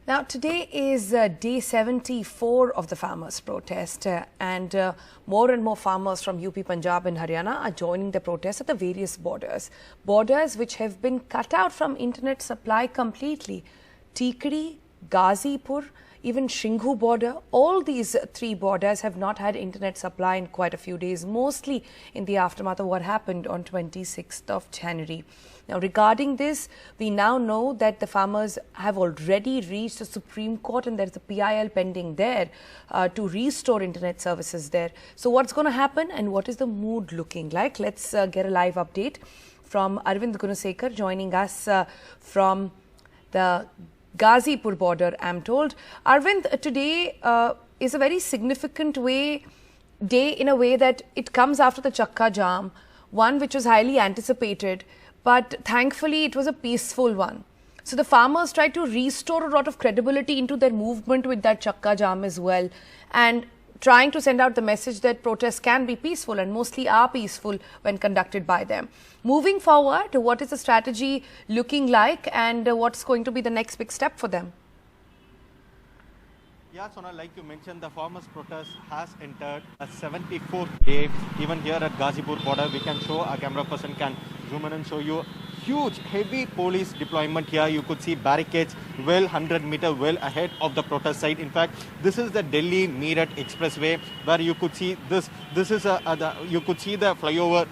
Now, today is day 74 of the farmers' protest and more and more farmers from UP, Punjab and Haryana are joining the protest at the various borders. Borders which have been cut out from internet supply completely. Tikri, Ghazipur, even Shinghu border, all these three borders have not had internet supply in quite a few days, mostly in the aftermath of what happened on 26th of January. Now, regarding this, we now know that the farmers have already reached the Supreme Court and there's a PIL pending there to restore internet services there. So what's going to happen and what is the mood looking like? Let's get a live update from Arvind Gunasekar joining us from the Ghazipur border, I'm told. Arvind, today is a very significant day in a way that it comes after the Chakka Jam, one which was highly anticipated, but thankfully it was a peaceful one. So the farmers tried to restore a lot of credibility into their movement with that Chakka Jam as well, and trying to send out the message that protests can be peaceful and mostly are peaceful when conducted by them. Moving forward, what is the strategy looking like and what's going to be the next big step for them? Yeah, Sona, like you mentioned, the farmers' protest has entered a 74th day. Even here at Ghazipur border, we can show, a camera person can zoom in and show you huge, heavy police deployment here. You could see barricades well 100 meters well ahead of the protest site. In fact, this is the Delhi-Meerut expressway where you could see this. This is you could see the flyover,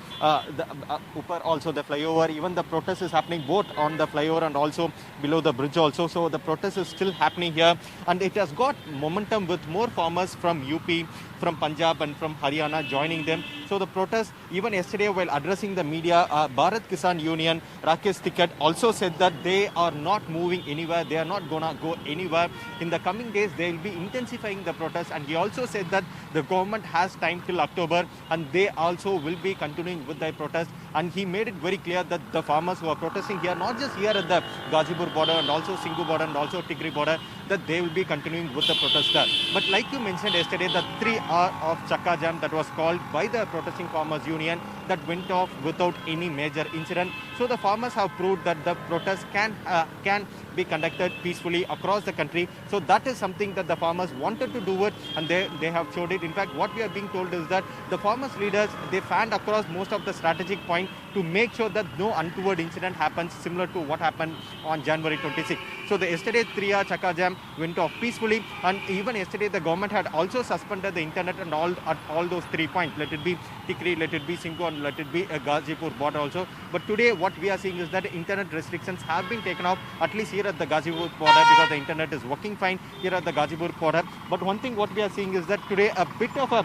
also the flyover. Even the protest is happening both on the flyover and also below the bridge also. So the protest is still happening here, and it has got momentum with more farmers from UP, from Punjab and from Haryana joining them. So the protest, even yesterday while addressing the media, Bharat Kisan Union, Rakesh Tikkat also said that they are not moving anywhere. They are not going to go anywhere. In the coming days, they will be intensifying the protest. And he also said that the government has time till October and they also will be continuing with their protest. And he made it very clear that the farmers who are protesting here, not just here at the Ghazipur border and also Shinghu border and also Tikri border, that they will be continuing with the protest there. But like you mentioned yesterday, the 3 hours of Chakka Jam that was called by the protesting farmers union that went off without any major incident. So the farmers have proved that the protest can be conducted peacefully across the country. So that is something that the farmers wanted to do it, and they have showed it. In fact, what we are being told is that the farmers leaders, they fanned across most of the strategic points to make sure that no untoward incident happens similar to what happened on January 26. So the yesterday 3-hour Chakka Jam went off peacefully, and even yesterday the government had also suspended the internet and all those 3 points. Let it be Tikri, let it be Shinghu, and let it be Ghazipur border also. But today what we are seeing is that internet restrictions have been taken off, at least here at the Ghazipur border, because the internet is working fine here at the Ghazipur border. But one thing what we are seeing is that today a bit of a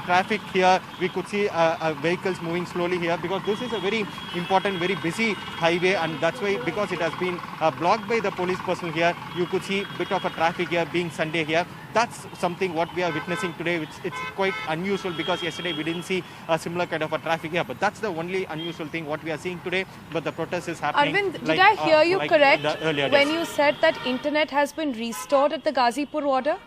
traffic here. We could see vehicles moving slowly here because this is a very important, very busy highway, and that's why, because it has been blocked by the police personnel here, you could see a bit of a traffic here being Sunday here. That's something what we are witnessing today, which it's quite unusual because yesterday we didn't see a similar kind of a traffic here. But that's the only unusual thing what we are seeing today. But the protest is happening. Arvind, did I hear you correct when you said that internet has been restored at the Ghazipur border?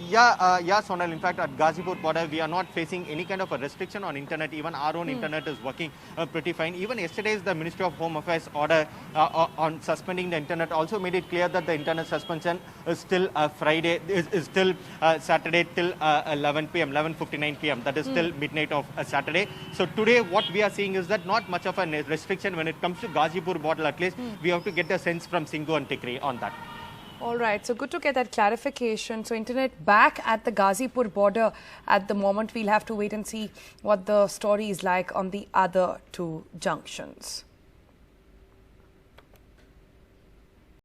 Yeah, Sonal. In fact, at Ghazipur border, we are not facing any kind of a restriction on internet. Even our own internet is working pretty fine. Even yesterday's the Ministry of Home Affairs order on suspending the internet also made it clear that the internet suspension is still Friday, is still Saturday till 11 p.m., 11:59 p.m. That is still midnight of Saturday. So today, what we are seeing is that not much of a restriction when it comes to Ghazipur border. At least we have to get a sense from Shinghu and Tikri on that. All right, so good to get that clarification. So internet back at the Ghazipur border at the moment. We'll have to wait and see what the story is like on the other two junctions.